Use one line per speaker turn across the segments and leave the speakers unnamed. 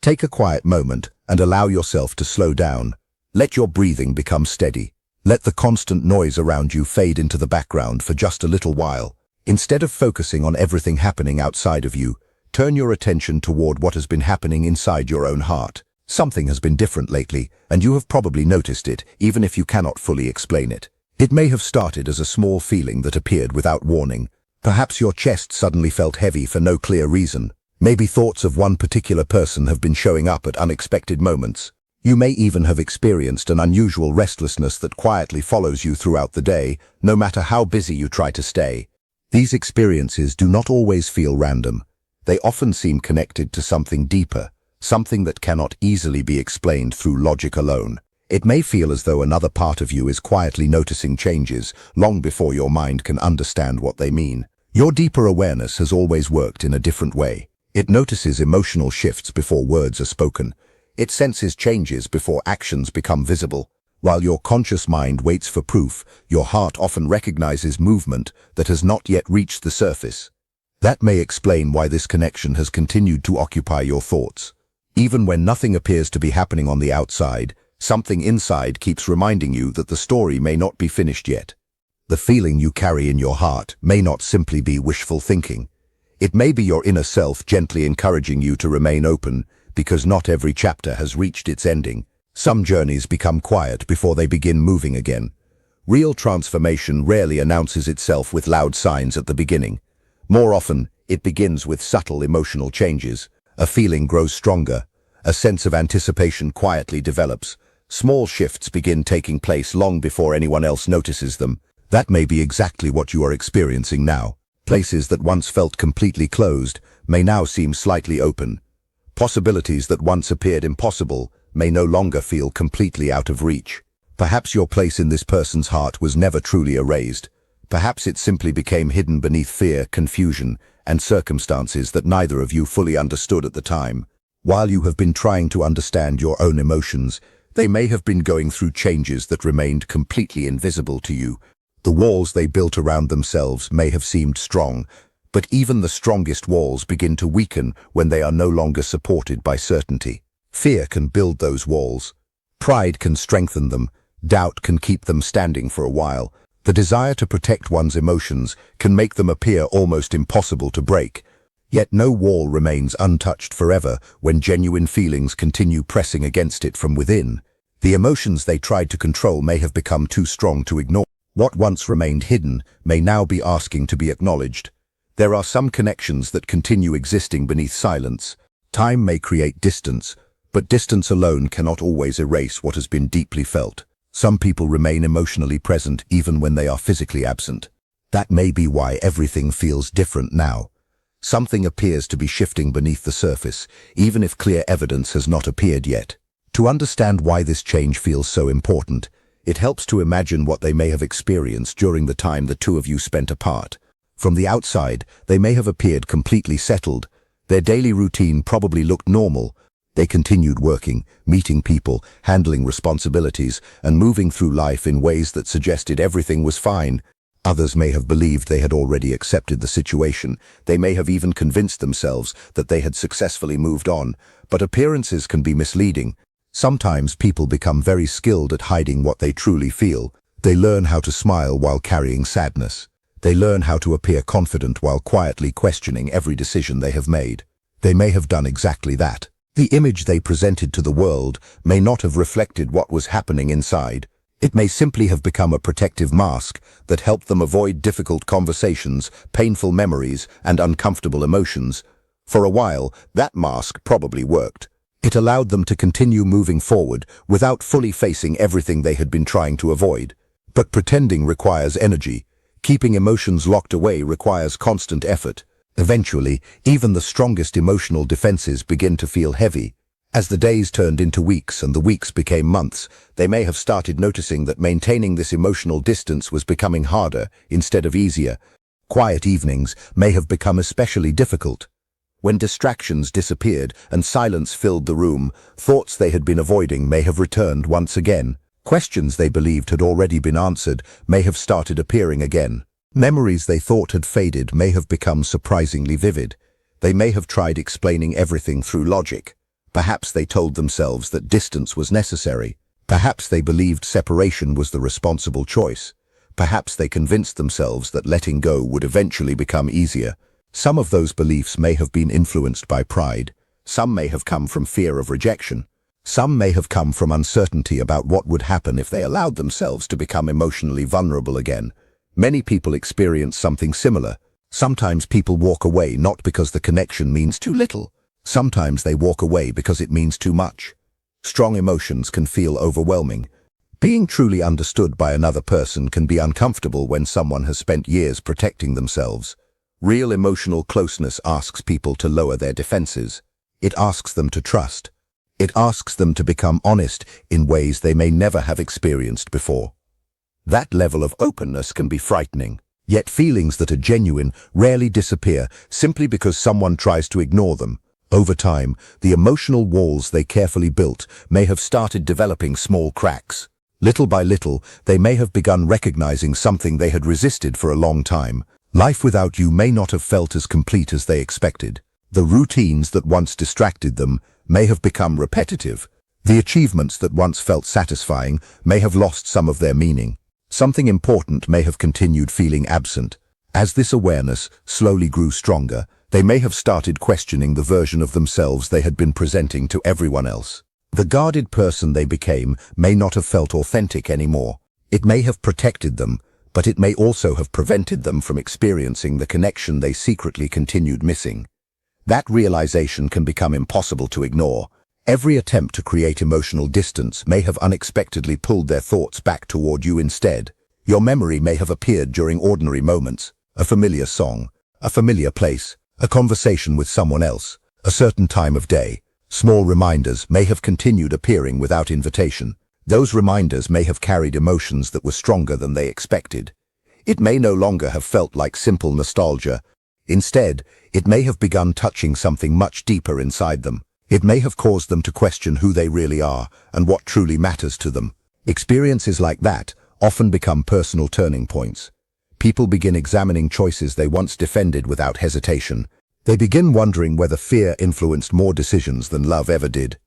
Take a quiet moment and allow yourself to slow down. Let your breathing become steady. Let the constant noise around you fade into the background for just a little while. Instead of focusing on everything happening outside of you, turn your attention toward what has been happening inside your own heart. Something has been different lately, and you have probably noticed it, even if you cannot fully explain it. It may have started as a small feeling that appeared without warning. Perhaps your chest suddenly felt heavy for no clear reason. Maybe thoughts of one particular person have been showing up at unexpected moments. You may even have experienced an unusual restlessness that quietly follows you throughout the day, no matter how busy you try to stay. These experiences do not always feel random. They often seem connected to something deeper, something that cannot easily be explained through logic alone. It may feel as though another part of you is quietly noticing changes long before your mind can understand what they mean. Your deeper awareness has always worked in a different way. It notices emotional shifts before words are spoken. It senses changes before actions become visible. While your conscious mind waits for proof, your heart often recognizes movement that has not yet reached the surface. That may explain why this connection has continued to occupy your thoughts. Even when nothing appears to be happening on the outside, something inside keeps reminding you that the story may not be finished yet. The feeling you carry in your heart may not simply be wishful thinking. It may be your inner self gently encouraging you to remain open, because not every chapter has reached its ending. Some journeys become quiet before they begin moving again. Real transformation rarely announces itself with loud signs at the beginning. More often, it begins with subtle emotional changes. A feeling grows stronger. A sense of anticipation quietly develops. Small shifts begin taking place long before anyone else notices them. That may be exactly what you are experiencing now. Places that once felt completely closed may now seem slightly open. Possibilities that once appeared impossible may no longer feel completely out of reach. Perhaps your place in this person's heart was never truly erased. Perhaps it simply became hidden beneath fear, confusion, and circumstances that neither of you fully understood at the time. While you have been trying to understand your own emotions, they may have been going through changes that remained completely invisible to you. The walls they built around themselves may have seemed strong, but even the strongest walls begin to weaken when they are no longer supported by certainty. Fear can build those walls. Pride can strengthen them. Doubt can keep them standing for a while. The desire to protect one's emotions can make them appear almost impossible to break. Yet no wall remains untouched forever when genuine feelings continue pressing against it from within. The emotions they tried to control may have become too strong to ignore. What once remained hidden may now be asking to be acknowledged. There are some connections that continue existing beneath silence. Time may create distance, but distance alone cannot always erase what has been deeply felt. Some people remain emotionally present even when they are physically absent. That may be why everything feels different now. Something appears to be shifting beneath the surface, even if clear evidence has not appeared yet. To understand why this change feels so important, it helps to imagine what they may have experienced during the time the two of you spent apart. From the outside, they may have appeared completely settled. Their daily routine probably looked normal. They continued working, meeting people, handling responsibilities, and moving through life in ways that suggested everything was fine. Others may have believed they had already accepted the situation. They may have even convinced themselves that they had successfully moved on. But appearances can be misleading. Sometimes people become very skilled at hiding what they truly feel. They learn how to smile while carrying sadness. They learn how to appear confident while quietly questioning every decision they have made. They may have done exactly that. The image they presented to the world may not have reflected what was happening inside. It may simply have become a protective mask that helped them avoid difficult conversations, painful memories, and uncomfortable emotions. For a while, that mask probably worked. It allowed them to continue moving forward without fully facing everything they had been trying to avoid. But pretending requires energy. Keeping emotions locked away requires constant effort. Eventually, even the strongest emotional defenses begin to feel heavy. As the days turned into weeks and the weeks became months, they may have started noticing that maintaining this emotional distance was becoming harder instead of easier. Quiet evenings may have become especially difficult. When distractions disappeared and silence filled the room, thoughts they had been avoiding may have returned once again. Questions they believed had already been answered may have started appearing again. Memories they thought had faded may have become surprisingly vivid. They may have tried explaining everything through logic. Perhaps they told themselves that distance was necessary. Perhaps they believed separation was the responsible choice. Perhaps they convinced themselves that letting go would eventually become easier. Some of those beliefs may have been influenced by pride. Some may have come from fear of rejection. Some may have come from uncertainty about what would happen if they allowed themselves to become emotionally vulnerable again. Many people experience something similar. Sometimes people walk away not because the connection means too little. Sometimes they walk away because it means too much. Strong emotions can feel overwhelming. Being truly understood by another person can be uncomfortable when someone has spent years protecting themselves. Real emotional closeness asks people to lower their defenses. It asks them to trust. It asks them to become honest in ways they may never have experienced before. That level of openness can be frightening. Yet feelings that are genuine rarely disappear simply because someone tries to ignore them. Over time, the emotional walls they carefully built may have started developing small cracks. Little by little, they may have begun recognizing something they had resisted for a long time. Life without you may not have felt as complete as they expected. The routines that once distracted them may have become repetitive. The achievements that once felt satisfying may have lost some of their meaning. Something important may have continued feeling absent. As this awareness slowly grew stronger, they may have started questioning the version of themselves they had been presenting to everyone else. The guarded person they became may not have felt authentic anymore. It may have protected them, but it may also have prevented them from experiencing the connection they secretly continued missing. That realization can become impossible to ignore. Every attempt to create emotional distance may have unexpectedly pulled their thoughts back toward you instead. Your memory may have appeared during ordinary moments, a familiar song, a familiar place, a conversation with someone else, a certain time of day. Small reminders may have continued appearing without invitation. Those reminders may have carried emotions that were stronger than they expected. It may no longer have felt like simple nostalgia. Instead, it may have begun touching something much deeper inside them. It may have caused them to question who they really are and what truly matters to them. Experiences like that often become personal turning points. People begin examining choices they once defended without hesitation. They begin wondering whether fear influenced more decisions than love ever did.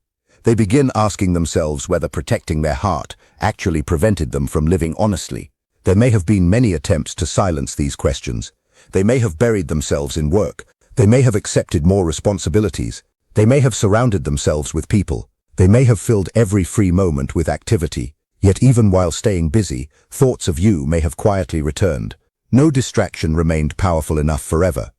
They begin asking themselves whether protecting their heart actually prevented them from living honestly. There may have been many attempts to silence these questions. They may have buried themselves in work. They may have accepted more responsibilities. They may have surrounded themselves with people. They may have filled every free moment with activity. Yet even while staying busy, thoughts of you may have quietly returned. No distraction remained powerful enough forever.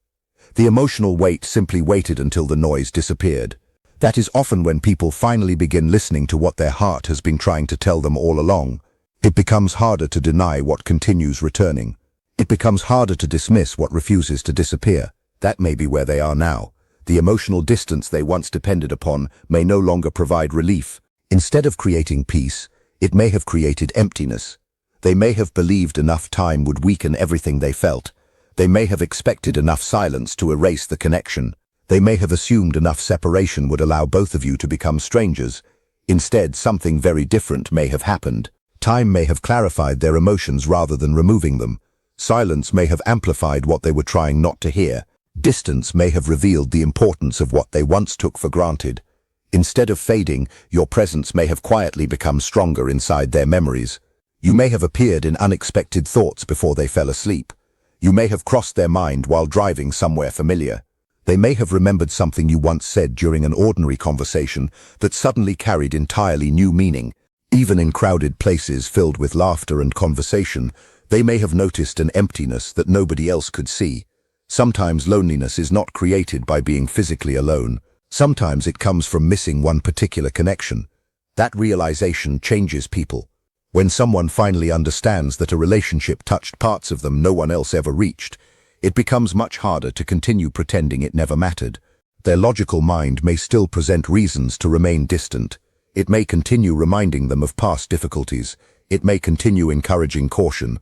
The emotional weight simply waited until the noise disappeared. That is often when people finally begin listening to what their heart has been trying to tell them all along. It becomes harder to deny what continues returning. It becomes harder to dismiss what refuses to disappear. That may be where they are now. The emotional distance they once depended upon may no longer provide relief. Instead of creating peace, it may have created emptiness. They may have believed enough time would weaken everything they felt. They may have expected enough silence to erase the connection. They may have assumed enough separation would allow both of you to become strangers. Instead, something very different may have happened. Time may have clarified their emotions rather than removing them. Silence may have amplified what they were trying not to hear. Distance may have revealed the importance of what they once took for granted. Instead of fading, your presence may have quietly become stronger inside their memories. You may have appeared in unexpected thoughts before they fell asleep. You may have crossed their mind while driving somewhere familiar. They may have remembered something you once said during an ordinary conversation that suddenly carried entirely new meaning. Even in crowded places filled with laughter and conversation, they may have noticed an emptiness that nobody else could see. Sometimes loneliness is not created by being physically alone. Sometimes it comes from missing one particular connection. That realization changes people. When someone finally understands that a relationship touched parts of them no one else ever reached, it becomes much harder to continue pretending it never mattered. Their logical mind may still present reasons to remain distant. It may continue reminding them of past difficulties. It may continue encouraging caution.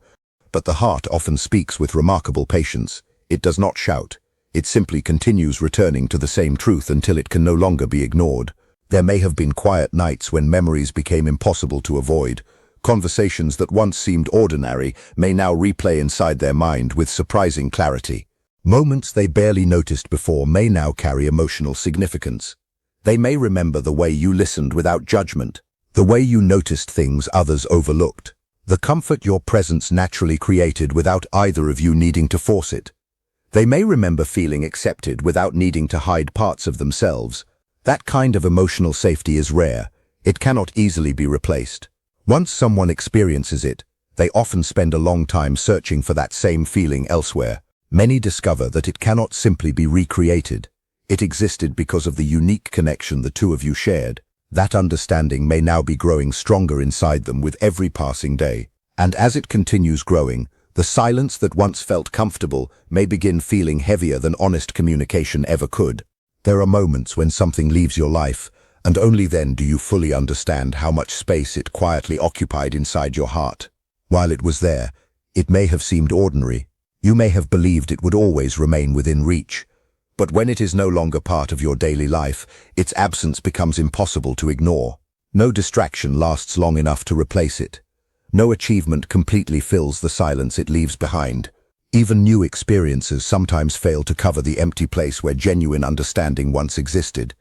But the heart often speaks with remarkable patience. It does not shout. It simply continues returning to the same truth until it can no longer be ignored. There may have been quiet nights when memories became impossible to avoid. Conversations that once seemed ordinary may now replay inside their mind with surprising clarity. Moments they barely noticed before may now carry emotional significance. They may remember the way you listened without judgment, the way you noticed things others overlooked, the comfort your presence naturally created without either of you needing to force it. They may remember feeling accepted without needing to hide parts of themselves. That kind of emotional safety is rare. It cannot easily be replaced. Once someone experiences it, they often spend a long time searching for that same feeling elsewhere. Many discover that it cannot simply be recreated. It existed because of the unique connection the two of you shared. That understanding may now be growing stronger inside them with every passing day. And as it continues growing, the silence that once felt comfortable may begin feeling heavier than honest communication ever could. There are moments when something leaves your life, and only then do you fully understand how much space it quietly occupied inside your heart. While it was there, it may have seemed ordinary. You may have believed it would always remain within reach. But when it is no longer part of your daily life, its absence becomes impossible to ignore. No distraction lasts long enough to replace it. No achievement completely fills the silence it leaves behind. Even new experiences sometimes fail to cover the empty place where genuine understanding once existed.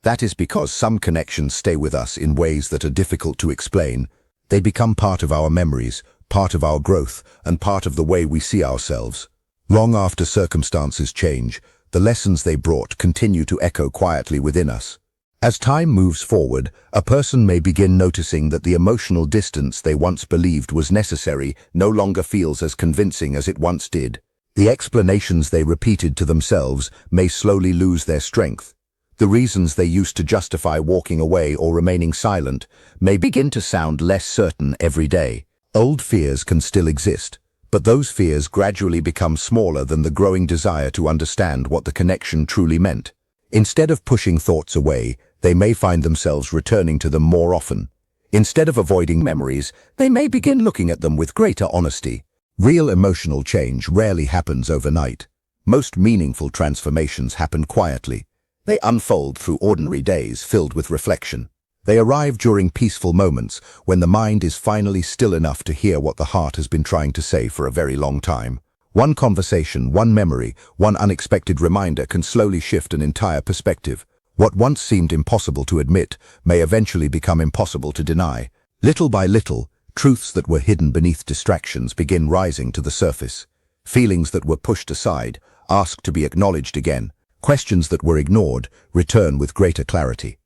That is because some connections stay with us in ways that are difficult to explain. They become part of our memories, part of our growth, and part of the way we see ourselves. Long after circumstances change, the lessons they brought continue to echo quietly within us. As time moves forward, a person may begin noticing that the emotional distance they once believed was necessary no longer feels as convincing as it once did. The explanations they repeated to themselves may slowly lose their strength. The reasons they used to justify walking away or remaining silent may begin to sound less certain every day. Old fears can still exist, but those fears gradually become smaller than the growing desire to understand what the connection truly meant. Instead of pushing thoughts away, they may find themselves returning to them more often. Instead of avoiding memories, they may begin looking at them with greater honesty. Real emotional change rarely happens overnight. Most meaningful transformations happen quietly. They unfold through ordinary days filled with reflection. They arrive during peaceful moments when the mind is finally still enough to hear what the heart has been trying to say for a very long time. One conversation, one memory, one unexpected reminder can slowly shift an entire perspective. What once seemed impossible to admit may eventually become impossible to deny. Little by little, truths that were hidden beneath distractions begin rising to the surface. Feelings that were pushed aside ask to be acknowledged again. Questions that were ignored return with greater clarity.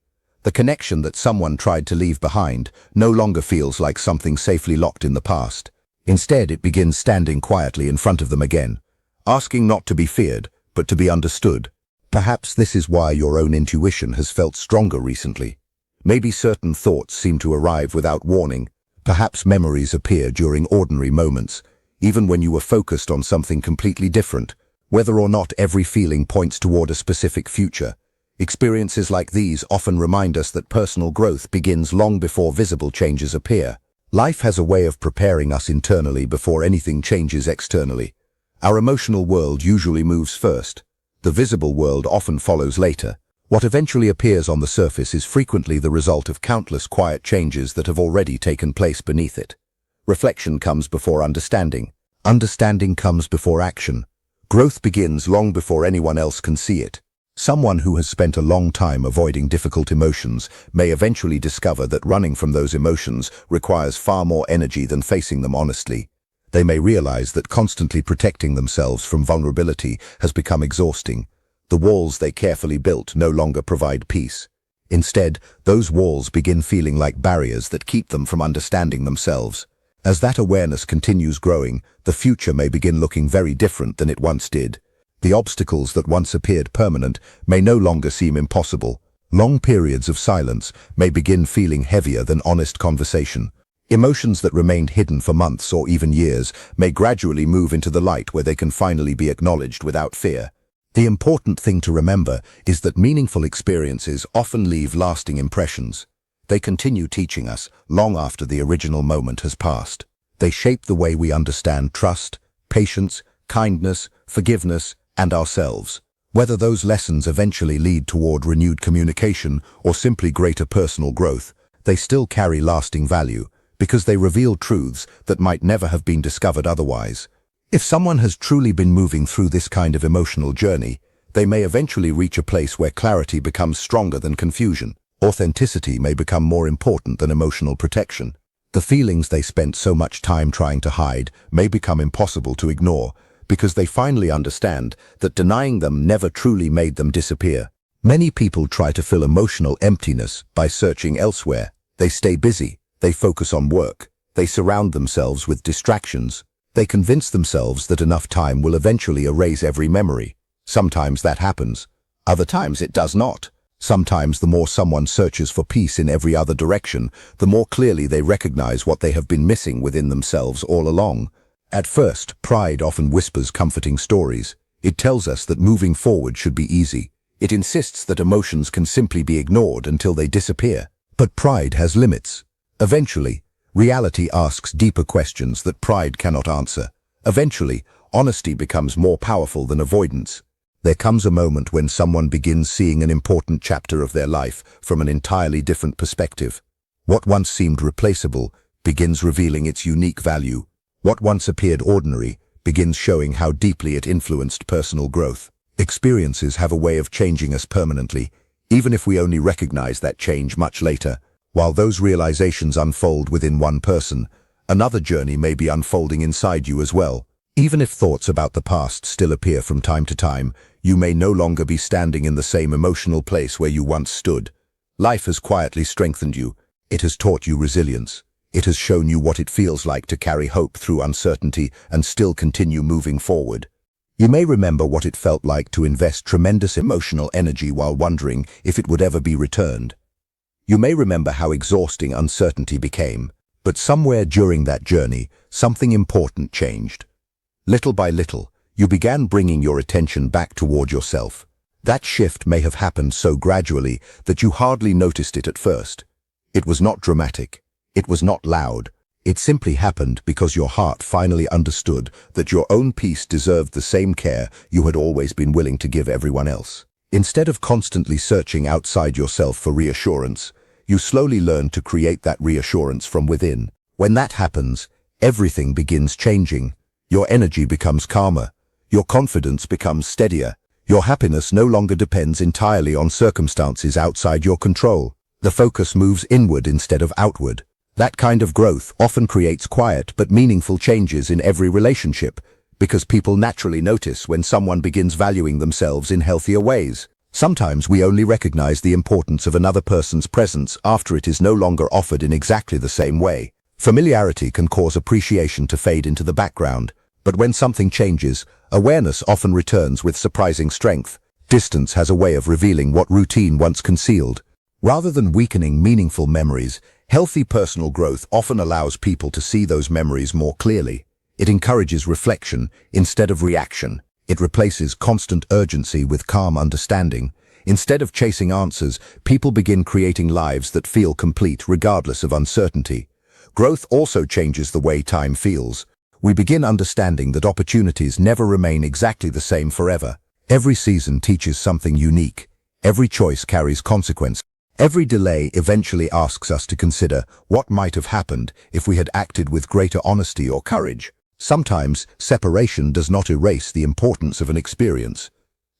The connection that someone tried to leave behind no longer feels like something safely locked in the past. Instead, it begins standing quietly in front of them again, asking not to be feared, but to be understood. Perhaps this is why your own intuition has felt stronger recently. Maybe certain thoughts seem to arrive without warning. Perhaps memories appear during ordinary moments, even when you were focused on something completely different. Whether or not every feeling points toward a specific future, experiences like these often remind us that personal growth begins long before visible changes appear. Life has a way of preparing us internally before anything changes externally. Our emotional world usually moves first. The visible world often follows later. What eventually appears on the surface is frequently the result of countless quiet changes that have already taken place beneath it. Reflection comes before understanding. Understanding comes before action. Growth begins long before anyone else can see it. Someone who has spent a long time avoiding difficult emotions may eventually discover that running from those emotions requires far more energy than facing them honestly. They may realize that constantly protecting themselves from vulnerability has become exhausting. The walls they carefully built no longer provide peace. Instead, those walls begin feeling like barriers that keep them from understanding themselves. As that awareness continues growing, the future may begin looking very different than it once did. The obstacles that once appeared permanent may no longer seem impossible. Long periods of silence may begin feeling heavier than honest conversation. Emotions that remained hidden for months or even years may gradually move into the light where they can finally be acknowledged without fear. The important thing to remember is that meaningful experiences often leave lasting impressions. They continue teaching us long after the original moment has passed. They shape the way we understand trust, patience, kindness, forgiveness, and ourselves. Whether those lessons eventually lead toward renewed communication or simply greater personal growth, they still carry lasting value because they reveal truths that might never have been discovered otherwise. If someone has truly been moving through this kind of emotional journey, They may eventually reach a place where clarity becomes stronger than confusion. Authenticity may become more important than emotional protection. The feelings they spent so much time trying to hide may become impossible to ignore because they finally understand that denying them never truly made them disappear. Many people try to fill emotional emptiness by searching elsewhere. They stay busy, they focus on work, they surround themselves with distractions. They convince themselves that enough time will eventually erase every memory. Sometimes that happens, other times it does not. Sometimes the more someone searches for peace in every other direction, the more clearly they recognize what they have been missing within themselves all along. At first, pride often whispers comforting stories. It tells us that moving forward should be easy. It insists that emotions can simply be ignored until they disappear. But pride has limits. Eventually, reality asks deeper questions that pride cannot answer. Eventually, honesty becomes more powerful than avoidance. There comes a moment when someone begins seeing an important chapter of their life from an entirely different perspective. What once seemed replaceable begins revealing its unique value. What once appeared ordinary begins showing how deeply it influenced personal growth. Experiences have a way of changing us permanently, even if we only recognize that change much later. While those realizations unfold within one person, another journey may be unfolding inside you as well. Even if thoughts about the past still appear from time to time, you may no longer be standing in the same emotional place where you once stood. Life has quietly strengthened you. It has taught you resilience. It has shown you what it feels like to carry hope through uncertainty and still continue moving forward. You may remember what it felt like to invest tremendous emotional energy while wondering if it would ever be returned. You may remember how exhausting uncertainty became, but somewhere during that journey, something important changed. Little by little, you began bringing your attention back toward yourself. That shift may have happened so gradually that you hardly noticed it at first. It was not dramatic. It was not loud. It simply happened because your heart finally understood that your own peace deserved the same care you had always been willing to give everyone else. Instead of constantly searching outside yourself for reassurance, you slowly learn to create that reassurance from within. When that happens, everything begins changing. Your energy becomes calmer. Your confidence becomes steadier. Your happiness no longer depends entirely on circumstances outside your control. The focus moves inward instead of outward. That kind of growth often creates quiet but meaningful changes in every relationship, because people naturally notice when someone begins valuing themselves in healthier ways. Sometimes we only recognize the importance of another person's presence after it is no longer offered in exactly the same way. Familiarity can cause appreciation to fade into the background, but when something changes, awareness often returns with surprising strength. Distance has a way of revealing what routine once concealed. Rather than weakening meaningful memories, healthy personal growth often allows people to see those memories more clearly. It encourages reflection instead of reaction. It replaces constant urgency with calm understanding. Instead of chasing answers, people begin creating lives that feel complete regardless of uncertainty. Growth also changes the way time feels. We begin understanding that opportunities never remain exactly the same forever. Every season teaches something unique. Every choice carries consequence. Every delay eventually asks us to consider what might have happened if we had acted with greater honesty or courage. Sometimes separation does not erase the importance of an experience.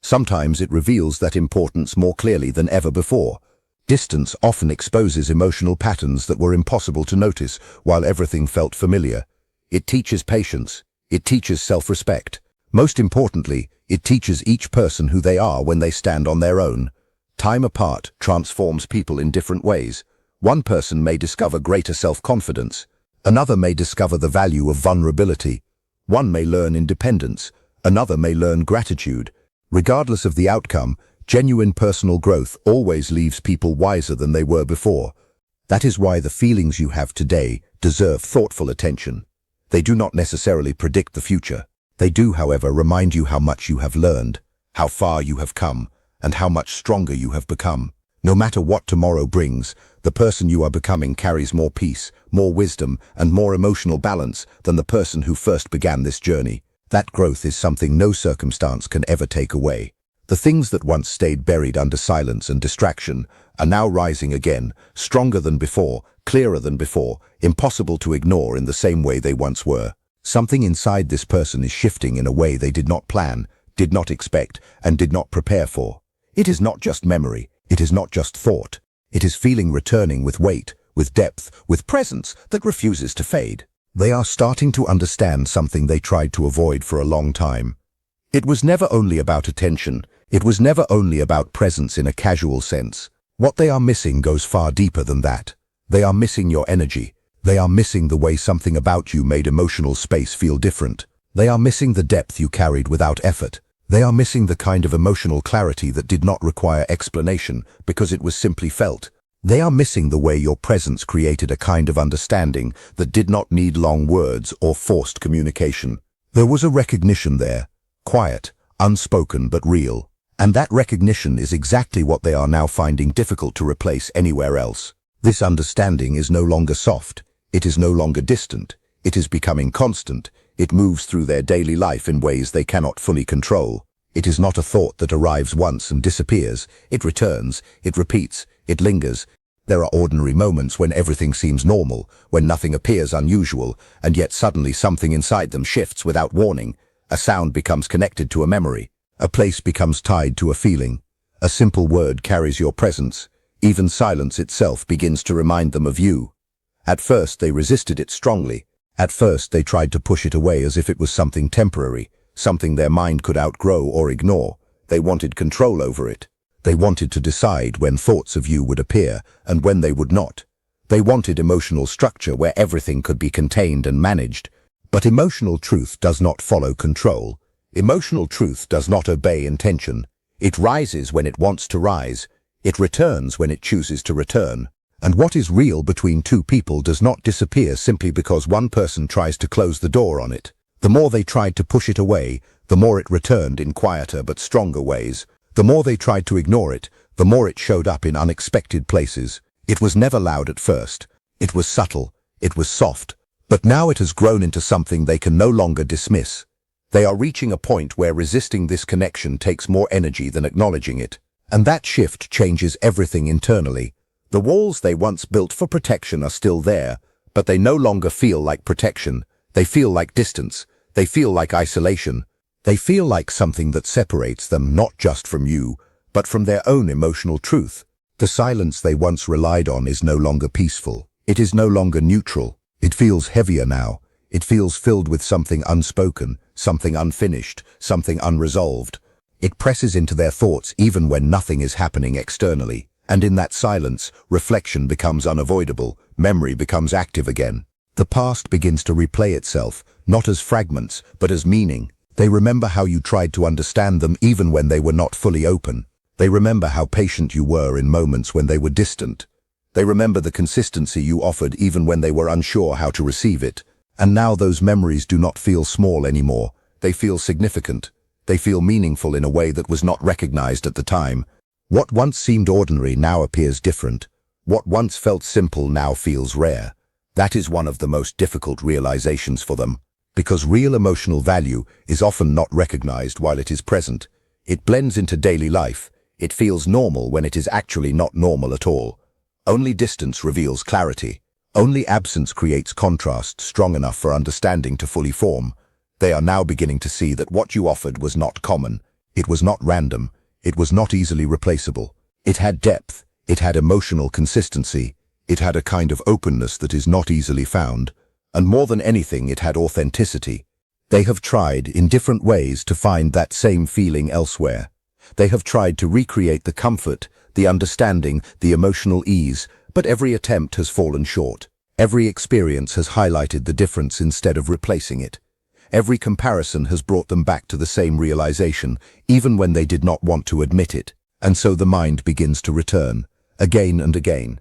Sometimes it reveals that importance more clearly than ever before. Distance often exposes emotional patterns that were impossible to notice while everything felt familiar. It teaches patience. It teaches self-respect. Most importantly, it teaches each person who they are when they stand on their own. Time apart transforms people in different ways. One person may discover greater self-confidence. Another may discover the value of vulnerability. One may learn independence. Another may learn gratitude. Regardless of the outcome, genuine personal growth always leaves people wiser than they were before. That is why the feelings you have today deserve thoughtful attention. They do not necessarily predict the future. They do, however, remind you how much you have learned, how far you have come, and how much stronger you have become. No matter what tomorrow brings, the person you are becoming carries more peace, more wisdom, and more emotional balance than the person who first began this journey. That growth is something no circumstance can ever take away. The things that once stayed buried under silence and distraction are now rising again, stronger than before, clearer than before, impossible to ignore in the same way they once were. Something inside this person is shifting in a way they did not plan, did not expect, and did not prepare for. It is not just memory, it is not just thought. It is feeling returning with weight, with depth, with presence that refuses to fade. They are starting to understand something they tried to avoid for a long time. It was never only about attention. It was never only about presence in a casual sense. What they are missing goes far deeper than that. They are missing your energy. They are missing the way something about you made emotional space feel different. They are missing the depth you carried without effort. They are missing the kind of emotional clarity that did not require explanation because it was simply felt. They are missing the way your presence created a kind of understanding that did not need long words or forced communication. There was a recognition there, quiet, unspoken but real. And that recognition is exactly what they are now finding difficult to replace anywhere else. This understanding is no longer soft. It is no longer distant. It is becoming constant. It moves through their daily life in ways they cannot fully control. It is not a thought that arrives once and disappears. It returns, it repeats, it lingers. There are ordinary moments when everything seems normal, when nothing appears unusual, and yet suddenly something inside them shifts without warning. A sound becomes connected to a memory. A place becomes tied to a feeling. A simple word carries your presence. Even silence itself begins to remind them of you. At first they resisted it strongly. At first they tried to push it away as if it was something temporary, something their mind could outgrow or ignore. They wanted control over it. They wanted to decide when thoughts of you would appear and when they would not. They wanted emotional structure where everything could be contained and managed. But emotional truth does not follow control. Emotional truth does not obey intention. It rises when it wants to rise. It returns when it chooses to return. And what is real between two people does not disappear simply because one person tries to close the door on it. The more they tried to push it away, the more it returned in quieter but stronger ways. The more they tried to ignore it, the more it showed up in unexpected places. It was never loud at first. It was subtle. It was soft. But now it has grown into something they can no longer dismiss. They are reaching a point where resisting this connection takes more energy than acknowledging it. And that shift changes everything internally. The walls they once built for protection are still there, but they no longer feel like protection. They feel like distance. They feel like isolation. They feel like something that separates them not just from you, but from their own emotional truth. The silence they once relied on is no longer peaceful. It is no longer neutral. It feels heavier now. It feels filled with something unspoken, something unfinished, something unresolved. It presses into their thoughts even when nothing is happening externally. And in that silence, reflection becomes unavoidable, memory becomes active again. The past begins to replay itself, not as fragments, but as meaning. They remember how you tried to understand them even when they were not fully open. They remember how patient you were in moments when they were distant. They remember the consistency you offered even when they were unsure how to receive it. And now those memories do not feel small anymore. They feel significant. They feel meaningful in a way that was not recognized at the time. What once seemed ordinary now appears different. What once felt simple now feels rare. That is one of the most difficult realizations for them. Because real emotional value is often not recognized while it is present. It blends into daily life. It feels normal when it is actually not normal at all. Only distance reveals clarity. Only absence creates contrast strong enough for understanding to fully form. They are now beginning to see that what you offered was not common. It was not random. It was not easily replaceable. It had depth. It had emotional consistency. It had a kind of openness that is not easily found. And more than anything, it had authenticity. They have tried, in different ways, to find that same feeling elsewhere. They have tried to recreate the comfort, the understanding, the emotional ease, but every attempt has fallen short. Every experience has highlighted the difference instead of replacing it. Every comparison has brought them back to the same realization, even when they did not want to admit it. And so the mind begins to return, again and again.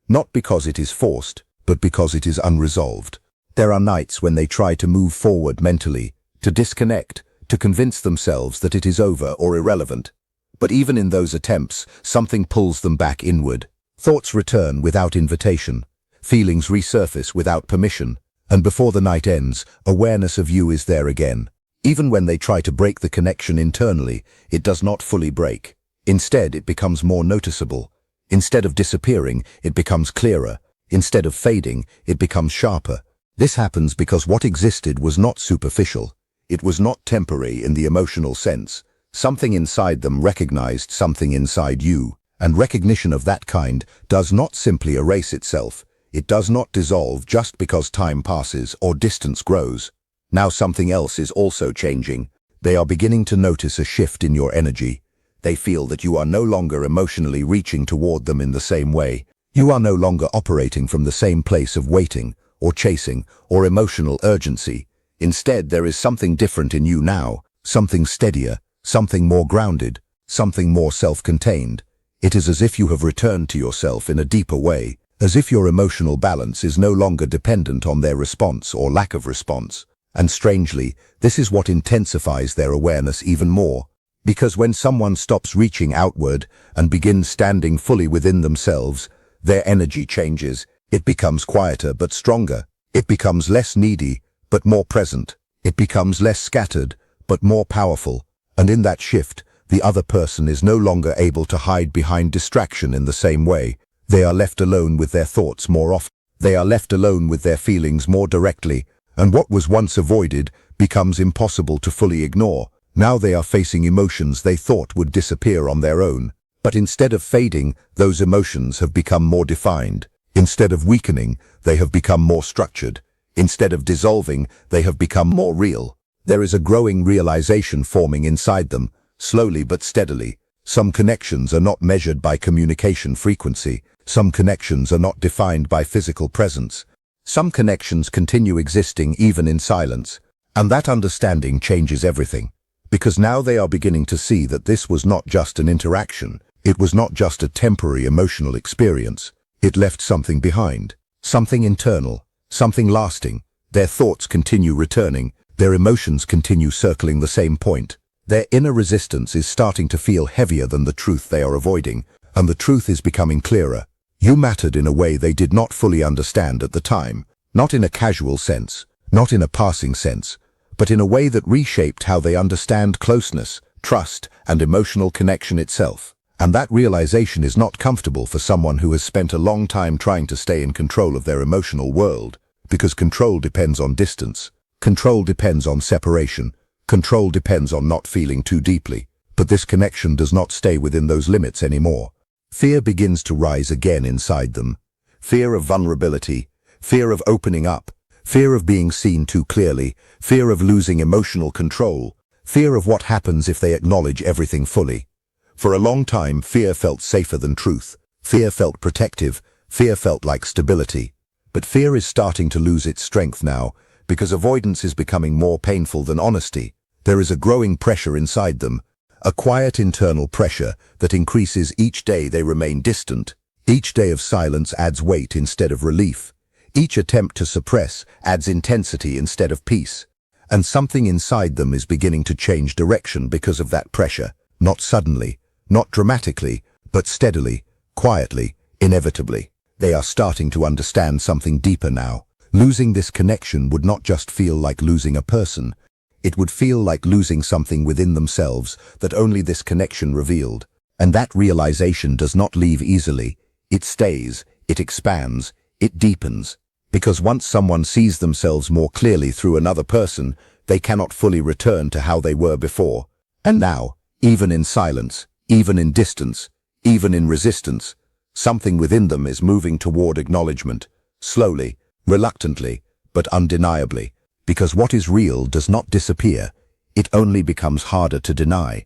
Not because it is forced, but because it is unresolved. There are nights when they try to move forward mentally, to disconnect, to convince themselves that it is over or irrelevant. But even in those attempts, something pulls them back inward. Thoughts return without invitation. Feelings resurface without permission. And before the night ends, awareness of you is there again. Even when they try to break the connection internally, it does not fully break. Instead, it becomes more noticeable. Instead of disappearing, it becomes clearer. Instead of fading, it becomes sharper. This happens because what existed was not superficial. It was not temporary in the emotional sense. Something inside them recognized something inside you, and recognition of that kind does not simply erase itself. It does not dissolve just because time passes or distance grows. Now something else is also changing. They are beginning to notice a shift in your energy. They feel that you are no longer emotionally reaching toward them in the same way. You are no longer operating from the same place of waiting, or chasing, or emotional urgency. Instead, there is something different in you now, something steadier, something more grounded, something more self-contained. It is as if you have returned to yourself in a deeper way, as if your emotional balance is no longer dependent on their response or lack of response. And strangely, this is what intensifies their awareness even more. Because when someone stops reaching outward and begins standing fully within themselves, their energy changes. It becomes quieter but stronger. It becomes less needy but more present. It becomes less scattered but more powerful. And in that shift, the other person is no longer able to hide behind distraction in the same way. They are left alone with their thoughts more often. They are left alone with their feelings more directly, and what was once avoided becomes impossible to fully ignore. Now they are facing emotions they thought would disappear on their own. But instead of fading, those emotions have become more defined. Instead of weakening, they have become more structured. Instead of dissolving, they have become more real. There is a growing realization forming inside them, slowly but steadily. Some connections are not measured by communication frequency. Some connections are not defined by physical presence. Some connections continue existing even in silence. And that understanding changes everything. Because now they are beginning to see that this was not just an interaction. It was not just a temporary emotional experience. It left something behind. Something internal. Something lasting. Their thoughts continue returning. Their emotions continue circling the same point. Their inner resistance is starting to feel heavier than the truth they are avoiding, and the truth is becoming clearer. You mattered in a way they did not fully understand at the time, not in a casual sense, not in a passing sense, but in a way that reshaped how they understand closeness, trust, and emotional connection itself. And that realization is not comfortable for someone who has spent a long time trying to stay in control of their emotional world, because control depends on distance. Control depends on separation. Control depends on not feeling too deeply. But this connection does not stay within those limits anymore. Fear begins to rise again inside them. Fear of vulnerability, fear of opening up, fear of being seen too clearly, fear of losing emotional control, fear of what happens if they acknowledge everything fully. For a long time, fear felt safer than truth. Fear felt protective. Fear felt like stability. But fear is starting to lose its strength now, because avoidance is becoming more painful than honesty. There is a growing pressure inside them, a quiet internal pressure that increases each day they remain distant. Each day of silence adds weight instead of relief. Each attempt to suppress adds intensity instead of peace. And something inside them is beginning to change direction because of that pressure. Not suddenly, not dramatically, but steadily, quietly, inevitably. They are starting to understand something deeper now. Losing this connection would not just feel like losing a person. It would feel like losing something within themselves that only this connection revealed. And that realization does not leave easily. It stays, it expands, it deepens. Because once someone sees themselves more clearly through another person, they cannot fully return to how they were before. And now, even in silence, even in distance, even in resistance, something within them is moving toward acknowledgement, slowly, reluctantly, but undeniably. Because what is real does not disappear. It only becomes harder to deny.